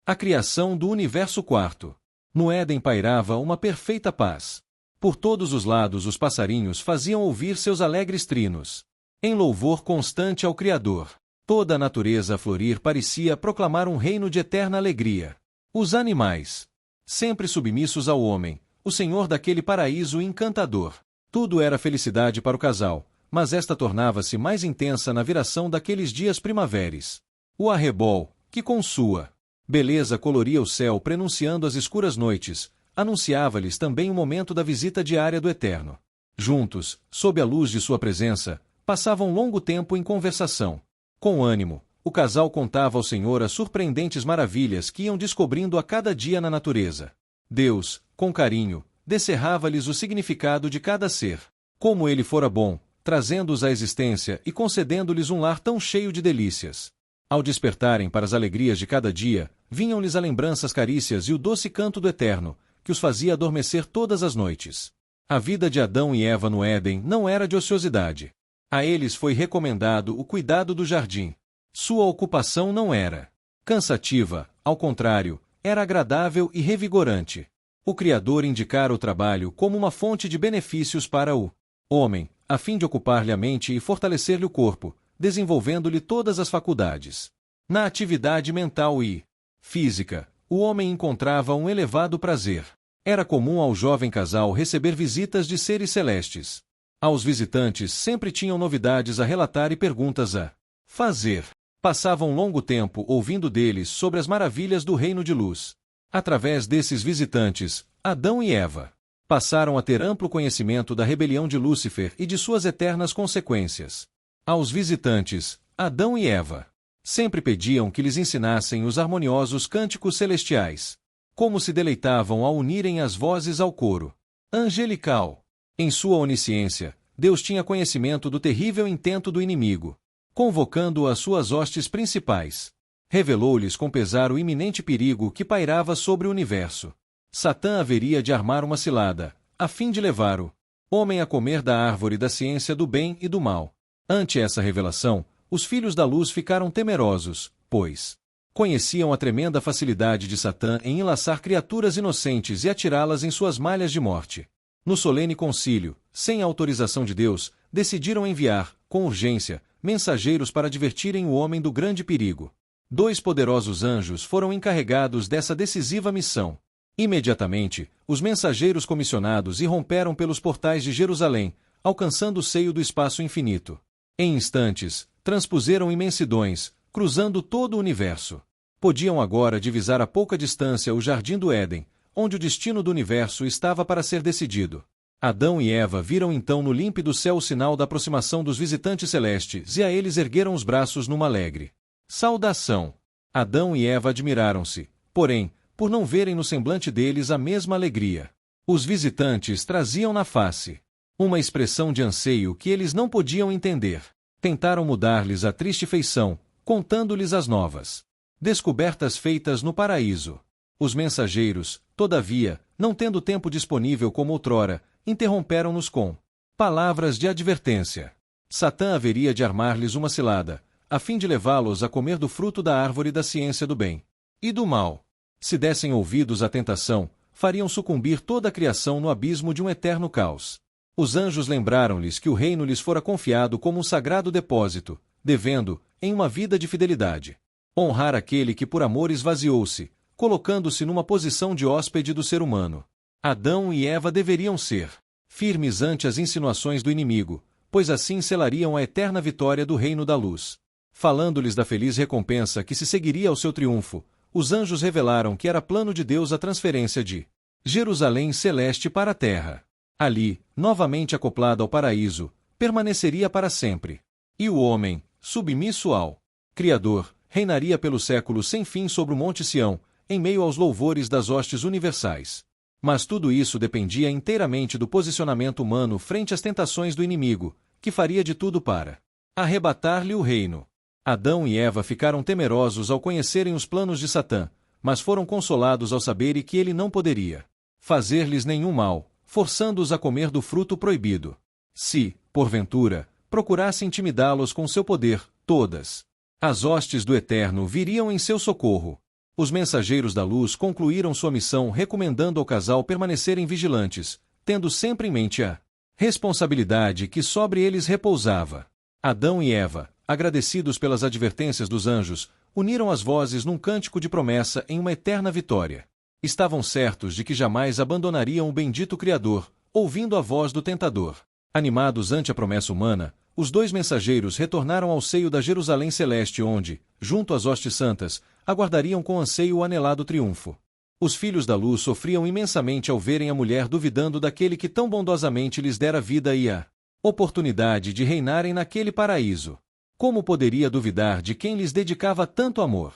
A criação do universo quarto. No Éden pairava uma perfeita paz. Por todos os lados os passarinhos faziam ouvir seus alegres trinos, em louvor constante ao Criador. Toda a natureza a florir parecia proclamar um reino de eterna alegria. Os animais, sempre submissos ao homem, o senhor daquele paraíso encantador. Tudo era felicidade para o casal, mas esta tornava-se mais intensa na viração daqueles dias primaveris. O arrebol, que com sua beleza coloria o céu prenunciando as escuras noites, anunciava-lhes também o momento da visita diária do Eterno. Juntos, sob a luz de sua presença, passavam longo tempo em conversação. Com ânimo, o casal contava ao Senhor as surpreendentes maravilhas que iam descobrindo a cada dia na natureza. Deus, com carinho, descerrava-lhes o significado de cada ser. Como ele fora bom, trazendo-os à existência e concedendo-lhes um lar tão cheio de delícias. Ao despertarem para as alegrias de cada dia, vinham-lhes a lembrança, as carícias e o doce canto do Eterno, que os fazia adormecer todas as noites. A vida de Adão e Eva no Éden não era de ociosidade. A eles foi recomendado o cuidado do jardim. Sua ocupação não era cansativa, ao contrário, era agradável e revigorante. O Criador indicara o trabalho como uma fonte de benefícios para o homem, a fim de ocupar-lhe a mente e fortalecer-lhe o corpo, desenvolvendo-lhe todas as faculdades. Na atividade mental e física, o homem encontrava um elevado prazer. Era comum ao jovem casal receber visitas de seres celestes. Aos visitantes sempre tinham novidades a relatar e perguntas a fazer. Passavam longo tempo ouvindo deles sobre as maravilhas do reino de luz. Através desses visitantes, Adão e Eva passaram a ter amplo conhecimento da rebelião de Lúcifer e de suas eternas consequências. Aos visitantes, Adão e Eva sempre pediam que lhes ensinassem os harmoniosos cânticos celestiais. Como se deleitavam ao unirem as vozes ao coro angelical. Em sua onisciência, Deus tinha conhecimento do terrível intento do inimigo. Convocando-o às suas hostes principais, revelou-lhes com pesar o iminente perigo que pairava sobre o universo. Satã haveria de armar uma cilada, a fim de levar o homem a comer da árvore da ciência do bem e do mal. Ante essa revelação, os filhos da luz ficaram temerosos, pois conheciam a tremenda facilidade de Satã em enlaçar criaturas inocentes e atirá-las em suas malhas de morte. No solene concílio, sem a autorização de Deus, decidiram enviar, com urgência, mensageiros para advertirem o homem do grande perigo. 2 poderosos anjos foram encarregados dessa decisiva missão. Imediatamente, os mensageiros comissionados irromperam pelos portais de Jerusalém, alcançando o seio do espaço infinito. Em instantes, transpuseram imensidões, cruzando todo o universo. Podiam agora divisar a pouca distância o jardim do Éden, onde o destino do universo estava para ser decidido. Adão e Eva viram então no límpido céu o sinal da aproximação dos visitantes celestes e a eles ergueram os braços numa alegre saudação. Adão e Eva admiraram-se, porém, por não verem no semblante deles a mesma alegria. Os visitantes traziam na face uma expressão de anseio que eles não podiam entender. Tentaram mudar-lhes a triste feição, contando-lhes as novas descobertas feitas no paraíso. Os mensageiros, todavia, não tendo tempo disponível como outrora, interromperam-nos com palavras de advertência. Satã haveria de armar-lhes uma cilada, a fim de levá-los a comer do fruto da árvore da ciência do bem e do mal. Se dessem ouvidos à tentação, fariam sucumbir toda a criação no abismo de um eterno caos. Os anjos lembraram-lhes que o reino lhes fora confiado como um sagrado depósito, devendo, em uma vida de fidelidade, honrar aquele que por amor esvaziou-se, colocando-se numa posição de hóspede do ser humano. Adão e Eva deveriam ser firmes ante as insinuações do inimigo, pois assim selariam a eterna vitória do reino da luz. Falando-lhes da feliz recompensa que se seguiria ao seu triunfo, os anjos revelaram que era plano de Deus a transferência de Jerusalém celeste para a terra. Ali, novamente acoplado ao paraíso, permaneceria para sempre. E o homem, submisso ao Criador, reinaria pelos séculos sem fim sobre o Monte Sião, em meio aos louvores das hostes universais. Mas tudo isso dependia inteiramente do posicionamento humano frente às tentações do inimigo, que faria de tudo para arrebatar-lhe o reino. Adão e Eva ficaram temerosos ao conhecerem os planos de Satã, mas foram consolados ao saberem que ele não poderia fazer-lhes nenhum mal, forçando-os a comer do fruto proibido. Se, porventura, procurasse intimidá-los com seu poder, todas as hostes do Eterno viriam em seu socorro. Os mensageiros da luz concluíram sua missão recomendando ao casal permanecerem vigilantes, tendo sempre em mente a responsabilidade que sobre eles repousava. Adão e Eva, agradecidos pelas advertências dos anjos, uniram as vozes num cântico de promessa em uma eterna vitória. Estavam certos de que jamais abandonariam o bendito Criador, ouvindo a voz do tentador. Animados ante a promessa humana, os dois mensageiros retornaram ao seio da Jerusalém Celeste onde, junto às hostes santas, aguardariam com anseio o anelado triunfo. Os filhos da luz sofriam imensamente ao verem a mulher duvidando daquele que tão bondosamente lhes dera vida e a oportunidade de reinarem naquele paraíso. Como poderia duvidar de quem lhes dedicava tanto amor?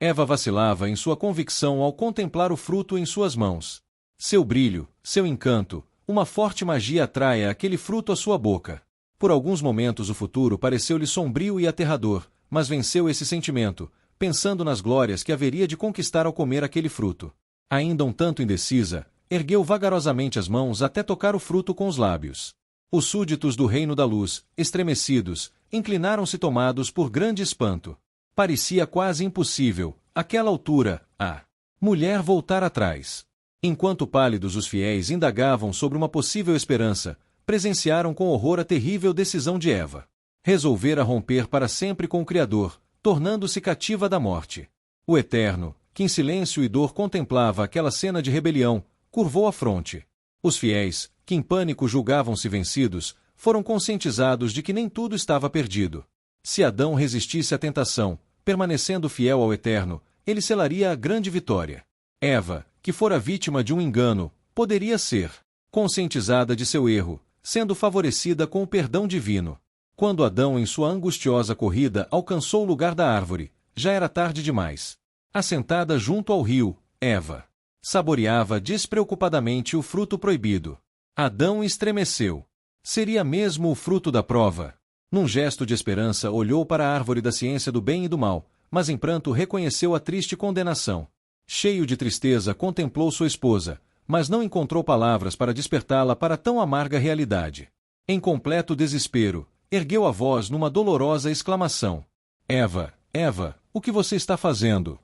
Eva vacilava em sua convicção ao contemplar o fruto em suas mãos. Seu brilho, seu encanto, uma forte magia atrai aquele fruto à sua boca. Por alguns momentos o futuro pareceu-lhe sombrio e aterrador, mas venceu esse sentimento, pensando nas glórias que haveria de conquistar ao comer aquele fruto. Ainda um tanto indecisa, ergueu vagarosamente as mãos até tocar o fruto com os lábios. Os súditos do reino da luz, estremecidos, inclinaram-se tomados por grande espanto. Parecia quase impossível, àquela altura, a mulher voltar atrás. Enquanto pálidos os fiéis indagavam sobre uma possível esperança, presenciaram com horror a terrível decisão de Eva. Resolvera romper para sempre com o Criador, tornando-se cativa da morte. O Eterno, que em silêncio e dor contemplava aquela cena de rebelião, curvou a fronte. Os fiéis, que em pânico julgavam-se vencidos, foram conscientizados de que nem tudo estava perdido. Se Adão resistisse à tentação, permanecendo fiel ao Eterno, ele selaria a grande vitória. Eva, que fora vítima de um engano, poderia ser conscientizada de seu erro, sendo favorecida com o perdão divino. Quando Adão, em sua angustiosa corrida, alcançou o lugar da árvore, já era tarde demais. Assentada junto ao rio, Eva saboreava despreocupadamente o fruto proibido. Adão estremeceu. Seria mesmo o fruto da prova? Num gesto de esperança olhou para a árvore da ciência do bem e do mal, mas em pranto reconheceu a triste condenação. Cheio de tristeza contemplou sua esposa, mas não encontrou palavras para despertá-la para tão amarga realidade. Em completo desespero, ergueu a voz numa dolorosa exclamação. Eva, Eva, o que você está fazendo?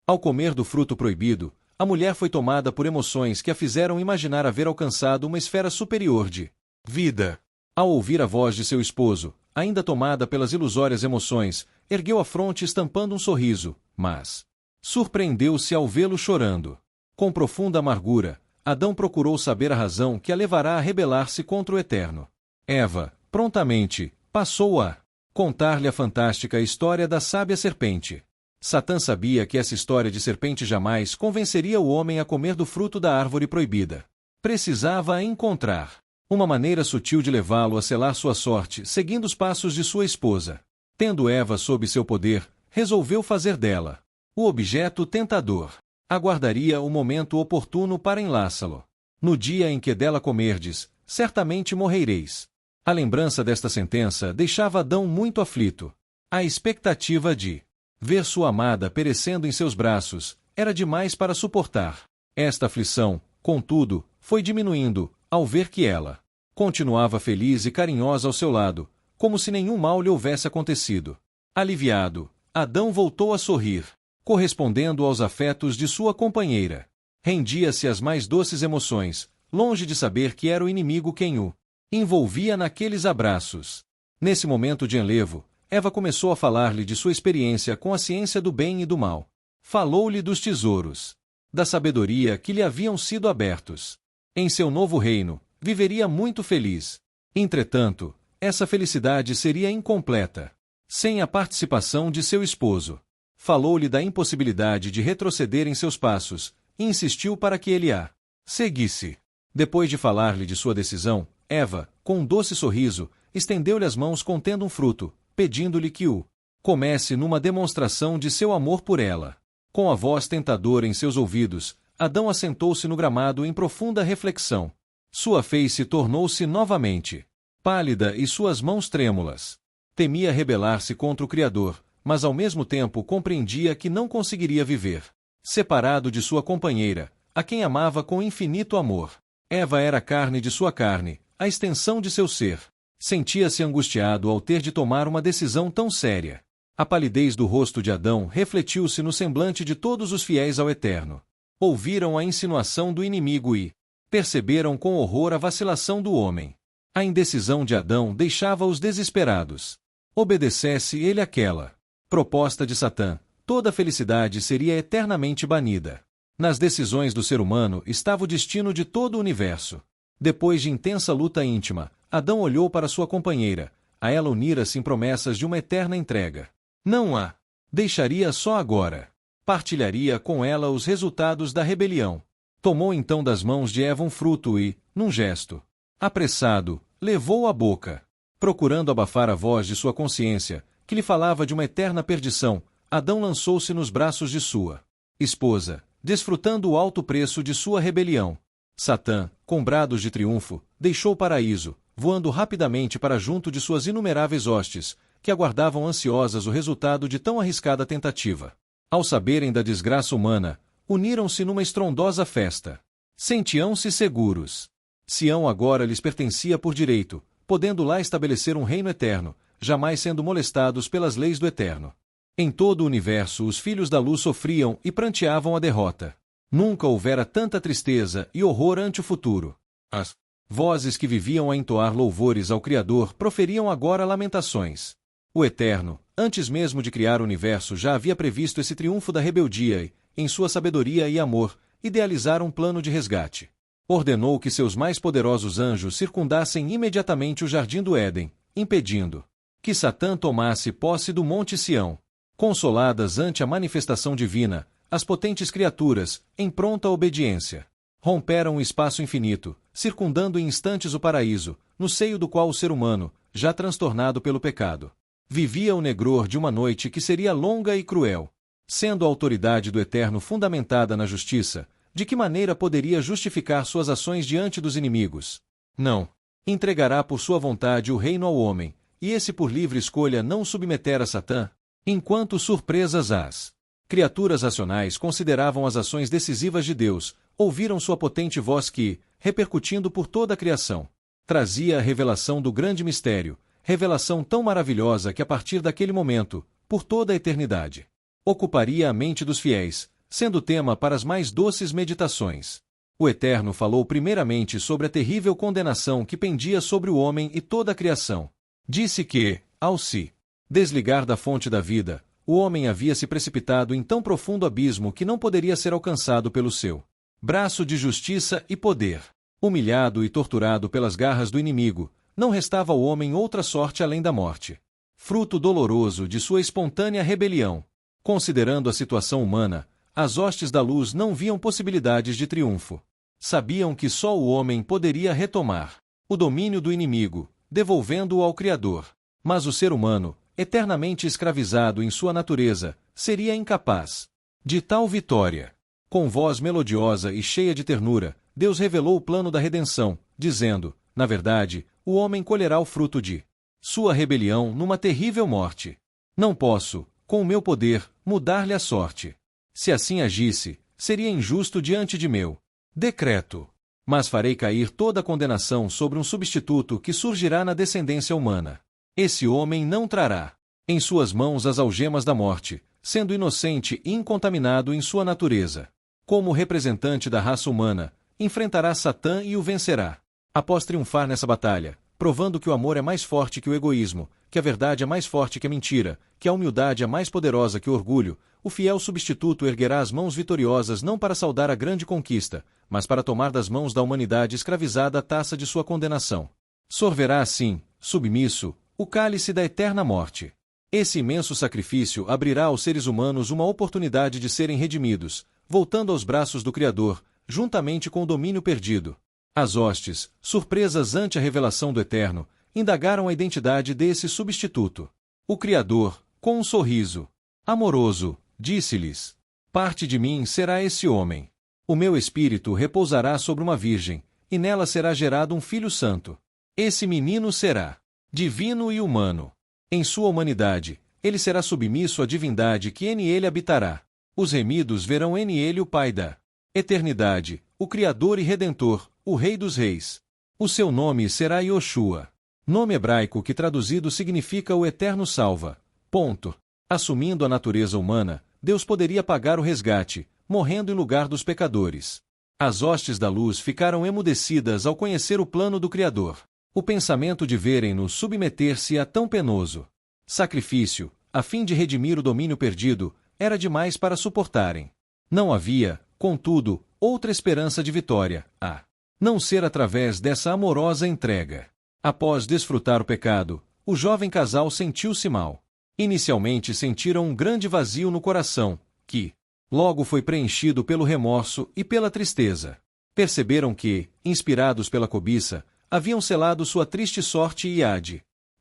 Ao comer do fruto proibido, a mulher foi tomada por emoções que a fizeram imaginar haver alcançado uma esfera superior de vida. Ao ouvir a voz de seu esposo, ainda tomada pelas ilusórias emoções, ergueu a fronte estampando um sorriso, mas surpreendeu-se ao vê-lo chorando. Com profunda amargura, Adão procurou saber a razão que a levará a rebelar-se contra o Eterno. Eva, prontamente, passou a contar-lhe a fantástica história da sábia serpente. Satã sabia que essa história de serpente jamais convenceria o homem a comer do fruto da árvore proibida. Precisava encontrar uma maneira sutil de levá-lo a selar sua sorte, seguindo os passos de sua esposa. Tendo Eva sob seu poder, resolveu fazer dela o objeto tentador. Aguardaria o momento oportuno para enlaçá-lo. No dia em que dela comerdes, certamente morrereis. A lembrança desta sentença deixava Adão muito aflito. A expectativa de ver sua amada perecendo em seus braços era demais para suportar. Esta aflição, contudo, foi diminuindo, ao ver que ela continuava feliz e carinhosa ao seu lado, como se nenhum mal lhe houvesse acontecido. Aliviado, Adão voltou a sorrir, correspondendo aos afetos de sua companheira. Rendia-se às mais doces emoções, longe de saber que era o inimigo quem o envolvia naqueles abraços. Nesse momento de enlevo, Eva começou a falar-lhe de sua experiência com a ciência do bem e do mal. Falou-lhe dos tesouros da sabedoria que lhe haviam sido abertos. Em seu novo reino, viveria muito feliz. Entretanto, essa felicidade seria incompleta sem a participação de seu esposo. Falou-lhe da impossibilidade de retroceder em seus passos, e insistiu para que ele a seguisse. Depois de falar-lhe de sua decisão, Eva, com um doce sorriso, estendeu-lhe as mãos contendo um fruto, pedindo-lhe que o comesse numa demonstração de seu amor por ela. Com a voz tentadora em seus ouvidos, Adão assentou-se no gramado em profunda reflexão. Sua face tornou-se novamente pálida e suas mãos trêmulas. Temia rebelar-se contra o Criador, mas ao mesmo tempo compreendia que não conseguiria viver separado de sua companheira, a quem amava com infinito amor. Eva era a carne de sua carne, a extensão de seu ser. Sentia-se angustiado ao ter de tomar uma decisão tão séria. A palidez do rosto de Adão refletiu-se no semblante de todos os fiéis ao Eterno. Ouviram a insinuação do inimigo e perceberam com horror a vacilação do homem. A indecisão de Adão deixava-os desesperados. Obedecesse ele àquela proposta de Satã, toda a felicidade seria eternamente banida. Nas decisões do ser humano estava o destino de todo o universo. Depois de intensa luta íntima, Adão olhou para sua companheira, a ela unira-se em promessas de uma eterna entrega. Não a deixaria só agora. Partilharia com ela os resultados da rebelião. Tomou então das mãos de Eva um fruto e, num gesto apressado, levou-o à boca. Procurando abafar a voz de sua consciência, que lhe falava de uma eterna perdição, Adão lançou-se nos braços de sua esposa, desfrutando o alto preço de sua rebelião. Satã, com brados de triunfo, deixou o paraíso, voando rapidamente para junto de suas inumeráveis hostes, que aguardavam ansiosas o resultado de tão arriscada tentativa. Ao saberem da desgraça humana, uniram-se numa estrondosa festa. Sentiam-se seguros. Sião agora lhes pertencia por direito, podendo lá estabelecer um reino eterno, jamais sendo molestados pelas leis do Eterno. Em todo o universo os filhos da luz sofriam e pranteavam a derrota. Nunca houvera tanta tristeza e horror ante o futuro. As vozes que viviam a entoar louvores ao Criador proferiam agora lamentações. O Eterno, antes mesmo de criar o universo, já havia previsto esse triunfo da rebeldia e, em sua sabedoria e amor, idealizara um plano de resgate. Ordenou que seus mais poderosos anjos circundassem imediatamente o jardim do Éden, impedindo que Satã tomasse posse do Monte Sião. Consoladas ante a manifestação divina, as potentes criaturas, em pronta obediência, romperam o espaço infinito, circundando em instantes o paraíso, no seio do qual o ser humano, já transtornado pelo pecado, vivia o negror de uma noite que seria longa e cruel. Sendo a autoridade do Eterno fundamentada na justiça, de que maneira poderia justificar suas ações diante dos inimigos? Não. Entregará por sua vontade o reino ao homem, e esse por livre escolha não submeter a Satã, enquanto surpresas as criaturas racionais consideravam as ações decisivas de Deus, ouviram sua potente voz que, repercutindo por toda a criação, trazia a revelação do grande mistério, revelação tão maravilhosa que a partir daquele momento, por toda a eternidade, ocuparia a mente dos fiéis, sendo tema para as mais doces meditações. O Eterno falou primeiramente sobre a terrível condenação que pendia sobre o homem e toda a criação. Disse que, ao se desligar da fonte da vida, o homem havia se precipitado em tão profundo abismo que não poderia ser alcançado pelo seu braço de justiça e poder. Humilhado e torturado pelas garras do inimigo, não restava ao homem outra sorte além da morte. Fruto doloroso de sua espontânea rebelião. Considerando a situação humana, as hostes da luz não viam possibilidades de triunfo. Sabiam que só o homem poderia retomar o domínio do inimigo, devolvendo-o ao Criador. Mas o ser humano, eternamente escravizado em sua natureza, seria incapaz de tal vitória. Com voz melodiosa e cheia de ternura, Deus revelou o plano da redenção, dizendo, na verdade, o homem colherá o fruto de sua rebelião numa terrível morte. Não posso, com o meu poder, mudar-lhe a sorte. Se assim agisse, seria injusto diante de meu decreto. Mas farei cair toda a condenação sobre um substituto que surgirá na descendência humana. Esse homem não trará em suas mãos as algemas da morte, sendo inocente e incontaminado em sua natureza. Como representante da raça humana, enfrentará Satã e o vencerá. Após triunfar nessa batalha, provando que o amor é mais forte que o egoísmo, que a verdade é mais forte que a mentira, que a humildade é mais poderosa que o orgulho, o fiel substituto erguerá as mãos vitoriosas não para saudar a grande conquista, mas para tomar das mãos da humanidade escravizada a taça de sua condenação. Sorverá assim, submisso, o cálice da eterna morte. Esse imenso sacrifício abrirá aos seres humanos uma oportunidade de serem redimidos, voltando aos braços do Criador, juntamente com o domínio perdido. As hostes, surpresas ante a revelação do Eterno, indagaram a identidade desse substituto. O Criador, com um sorriso amoroso, disse-lhes: parte de mim será esse homem. O meu espírito repousará sobre uma virgem, e nela será gerado um filho santo. Esse menino será divino e humano. Em sua humanidade, ele será submisso à divindade que nele habitará. Os remidos verão nele o Pai da eternidade, o Criador e Redentor, o Rei dos Reis. O seu nome será Yoshua, nome hebraico que traduzido significa o Eterno Salva. Ponto. Assumindo a natureza humana, Deus poderia pagar o resgate, morrendo em lugar dos pecadores. As hostes da luz ficaram emudecidas ao conhecer o plano do Criador. O pensamento de verem-no submeter-se a tão penoso sacrifício, a fim de redimir o domínio perdido, era demais para suportarem. Não havia, contudo, outra esperança de vitória, a não ser através dessa amorosa entrega. Após desfrutar o pecado, o jovem casal sentiu-se mal. Inicialmente sentiram um grande vazio no coração, que logo foi preenchido pelo remorso e pela tristeza. Perceberam que, inspirados pela cobiça, haviam selado sua triste sorte e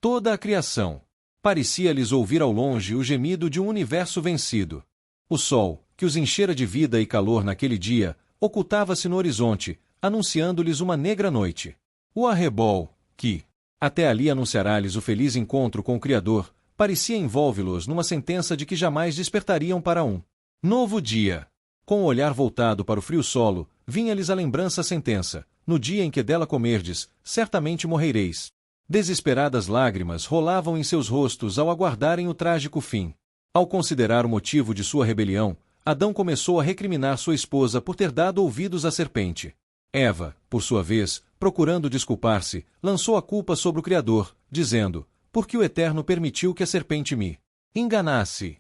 toda a criação. Parecia-lhes ouvir ao longe o gemido de um universo vencido. O sol, que os enchera de vida e calor naquele dia, ocultava-se no horizonte, anunciando-lhes uma negra noite. O arrebol, que até ali anunciará-lhes o feliz encontro com o Criador, parecia envolve-los numa sentença de que jamais despertariam para um novo dia. Com o olhar voltado para o frio solo, vinha-lhes a lembrança a sentença: no dia em que dela comerdes, certamente morrereis. Desesperadas lágrimas rolavam em seus rostos ao aguardarem o trágico fim. Ao considerar o motivo de sua rebelião, Adão começou a recriminar sua esposa por ter dado ouvidos à serpente. Eva, por sua vez, procurando desculpar-se, lançou a culpa sobre o Criador, dizendo: porque o Eterno permitiu que a serpente me enganasse.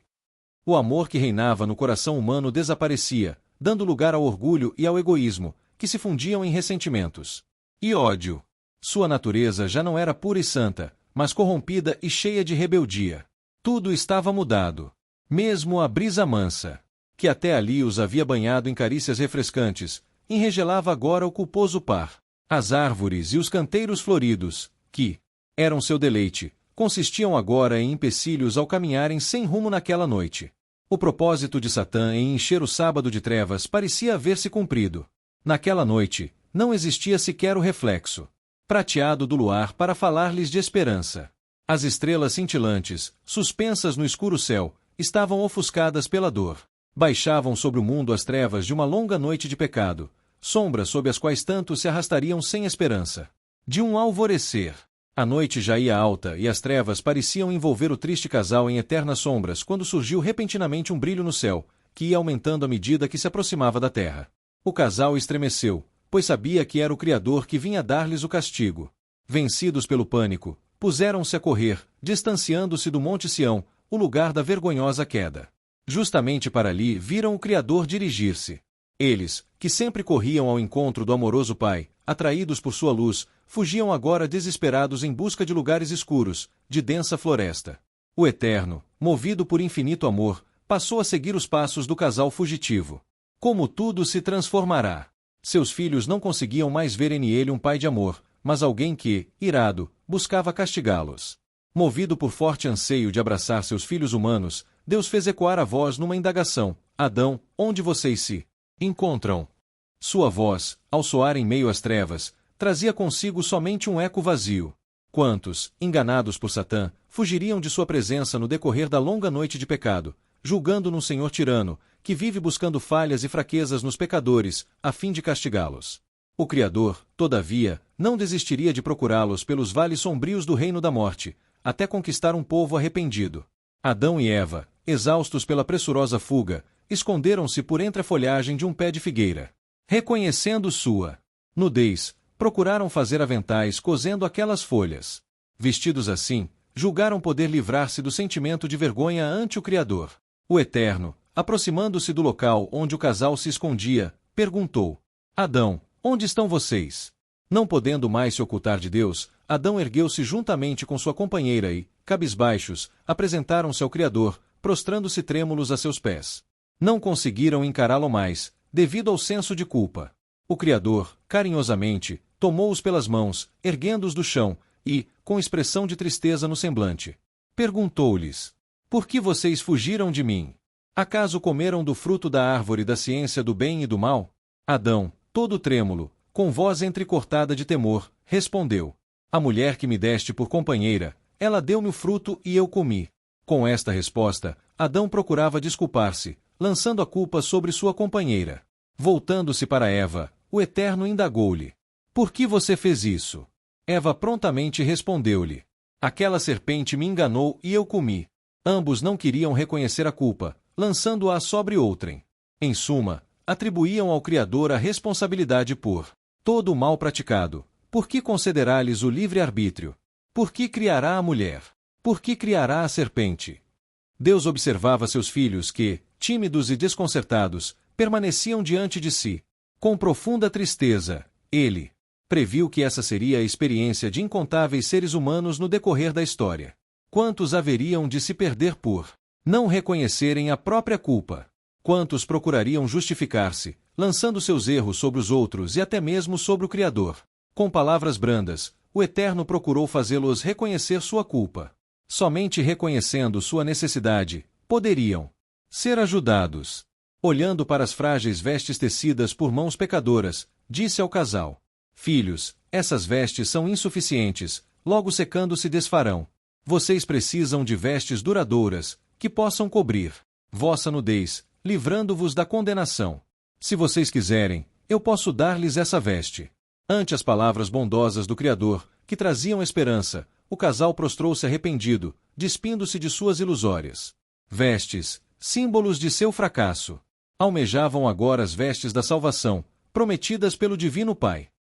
O amor que reinava no coração humano desaparecia, dando lugar ao orgulho e ao egoísmo, que se fundiam em ressentimentos e ódio. Sua natureza já não era pura e santa, mas corrompida e cheia de rebeldia. Tudo estava mudado. Mesmo a brisa mansa, que até ali os havia banhado em carícias refrescantes, enregelava agora o culposo par. As árvores e os canteiros floridos, que eram seu deleite, consistiam agora em empecilhos ao caminharem sem rumo naquela noite. O propósito de Satã em encher o sábado de trevas parecia haver-se cumprido. Naquela noite, não existia sequer o reflexo prateado do luar para falar-lhes de esperança. As estrelas cintilantes, suspensas no escuro céu, estavam ofuscadas pela dor. Baixavam sobre o mundo as trevas de uma longa noite de pecado, sombras sob as quais tantos se arrastariam sem esperança. De um alvorecer, a noite já ia alta e as trevas pareciam envolver o triste casal em eternas sombras quando surgiu repentinamente um brilho no céu, que ia aumentando à medida que se aproximava da terra. O casal estremeceu, pois sabia que era o Criador que vinha dar-lhes o castigo. Vencidos pelo pânico, puseram-se a correr, distanciando-se do Monte Sião, o lugar da vergonhosa queda. Justamente para ali viram o Criador dirigir-se. Eles, que sempre corriam ao encontro do amoroso Pai, atraídos por sua luz, fugiam agora desesperados em busca de lugares escuros, de densa floresta. O Eterno, movido por infinito amor, passou a seguir os passos do casal fugitivo. Como tudo se transformará! Seus filhos não conseguiam mais ver nele um pai de amor, mas alguém que, irado, buscava castigá-los. Movido por forte anseio de abraçar seus filhos humanos, Deus fez ecoar a voz numa indagação: Adão, onde vocês se encontram? Sua voz, ao soar em meio às trevas, trazia consigo somente um eco vazio. Quantos, enganados por Satã, fugiriam de sua presença no decorrer da longa noite de pecado, julgando-no um senhor tirano, que vive buscando falhas e fraquezas nos pecadores, a fim de castigá-los. O Criador, todavia, não desistiria de procurá-los pelos vales sombrios do reino da morte, até conquistar um povo arrependido. Adão e Eva, exaustos pela pressurosa fuga, esconderam-se por entre a folhagem de um pé de figueira. Reconhecendo sua nudez, procuraram fazer aventais cosendo aquelas folhas. Vestidos assim, julgaram poder livrar-se do sentimento de vergonha ante o Criador. O Eterno, aproximando-se do local onde o casal se escondia, perguntou: Adão, onde estão vocês? Não podendo mais se ocultar de Deus, Adão ergueu-se juntamente com sua companheira e, cabisbaixos, apresentaram-se ao Criador, prostrando-se trêmulos a seus pés. Não conseguiram encará-lo mais, devido ao senso de culpa. O Criador, carinhosamente, tomou-os pelas mãos, erguendo-os do chão, e, com expressão de tristeza no semblante, perguntou-lhes: Por que vocês fugiram de mim? Acaso comeram do fruto da árvore da ciência do bem e do mal? Adão, todo trêmulo, com voz entrecortada de temor, respondeu: A mulher que me deste por companheira, ela deu-me o fruto e eu comi. Com esta resposta, Adão procurava desculpar-se, lançando a culpa sobre sua companheira. Voltando-se para Eva, o Eterno indagou-lhe: Por que você fez isso? Eva prontamente respondeu-lhe: Aquela serpente me enganou e eu comi. Ambos não queriam reconhecer a culpa, lançando-a sobre outrem. Em suma, atribuíam ao Criador a responsabilidade por todo o mal praticado. Por que concederá-lhes o livre-arbítrio? Por que criará a mulher? Por que criará a serpente? Deus observava seus filhos que, tímidos e desconcertados, permaneciam diante de si. Com profunda tristeza, ele previu que essa seria a experiência de incontáveis seres humanos no decorrer da história. Quantos haveriam de se perder por não reconhecerem a própria culpa? Quantos procurariam justificar-se, lançando seus erros sobre os outros e até mesmo sobre o Criador? Com palavras brandas, o Eterno procurou fazê-los reconhecer sua culpa. Somente reconhecendo sua necessidade, poderiam ser ajudados. Olhando para as frágeis vestes tecidas por mãos pecadoras, disse ao casal: Filhos, essas vestes são insuficientes, logo secando se desfarão. Vocês precisam de vestes duradouras, que possam cobrir vossa nudez, livrando-vos da condenação. Se vocês quiserem, eu posso dar-lhes essa veste. Ante as palavras bondosas do Criador, que traziam esperança, o casal prostrou-se arrependido, despindo-se de suas ilusórias vestes, símbolos de seu fracasso. Almejavam agora as vestes da salvação, prometidas pelo Divino Pai.